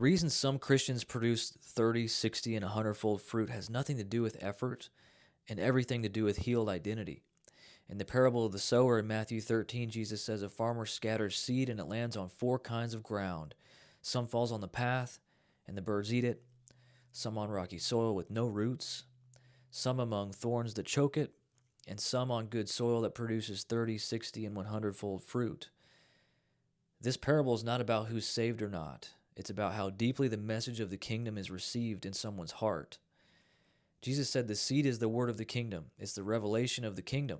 The reason some Christians produce 30, 60, and 100-fold fruit has nothing to do with effort and everything to do with healed identity. In the parable of the sower in Matthew 13, Jesus says a farmer scatters seed and it lands on four kinds of ground. Some falls on the path and the birds eat it, some on rocky soil with no roots, some among thorns that choke it, and some on good soil that produces 30, 60, and 100-fold fruit. This parable is not about who's saved or not. It's about how deeply the message of the kingdom is received in someone's heart. Jesus said the seed is the word of the kingdom. It's the revelation of the kingdom,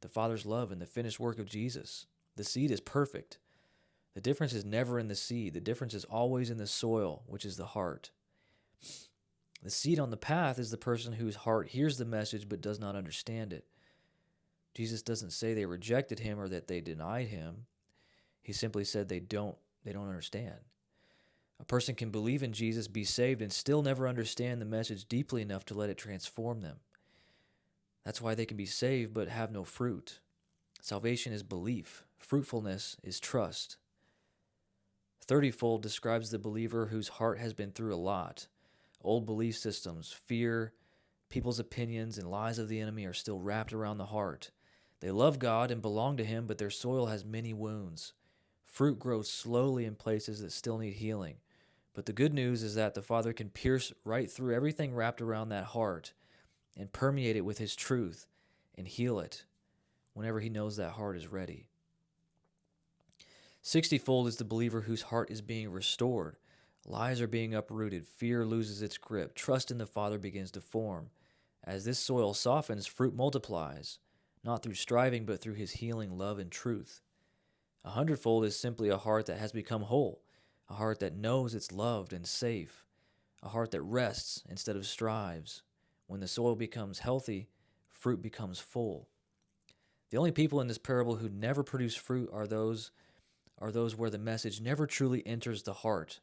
the Father's love, and the finished work of Jesus. The seed is perfect. The difference is never in the seed. The difference is always in the soil, which is the heart. The seed on the path is the person whose heart hears the message but does not understand it. Jesus doesn't say they rejected him or that they denied him. He simply said they don't understand. A person can believe in Jesus, be saved, and still never understand the message deeply enough to let it transform them. That's why they can be saved but have no fruit. Salvation is belief. Fruitfulness is trust. 30-fold describes the believer whose heart has been through a lot. Old belief systems, fear, people's opinions, and lies of the enemy are still wrapped around the heart. They love God and belong to him, but their soil has many wounds. Fruit grows slowly in places that still need healing. But the good news is that the Father can pierce right through everything wrapped around that heart and permeate it with his truth and heal it whenever he knows that heart is ready. 60-fold is the believer whose heart is being restored. Lies are being uprooted. Fear loses its grip. Trust in the Father begins to form. As this soil softens, fruit multiplies, not through striving, but through his healing love and truth. 100-fold is simply a heart that has become whole, a heart that knows it's loved and safe, a heart that rests instead of strives. When the soil becomes healthy, fruit becomes full. The only people in this parable who never produce fruit are those where the message never truly enters the heart.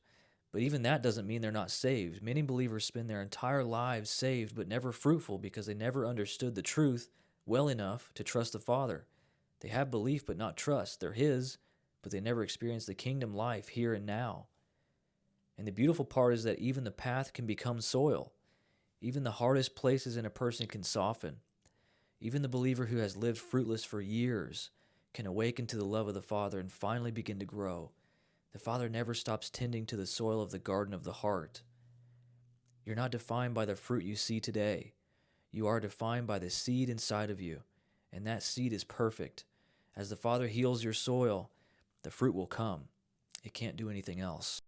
But even that doesn't mean they're not saved. Many believers spend their entire lives saved but never fruitful because they never understood the truth well enough to trust the Father. They have belief but not trust. They're his, but they never experience the kingdom life here and now. And the beautiful part is that even the path can become soil. Even the hardest places in a person can soften. Even the believer who has lived fruitless for years can awaken to the love of the Father and finally begin to grow. The Father never stops tending to the soil of the garden of the heart. You're not defined by the fruit you see today. You are defined by the seed inside of you, and that seed is perfect. As the Father heals your soil, the fruit will come. It can't do anything else.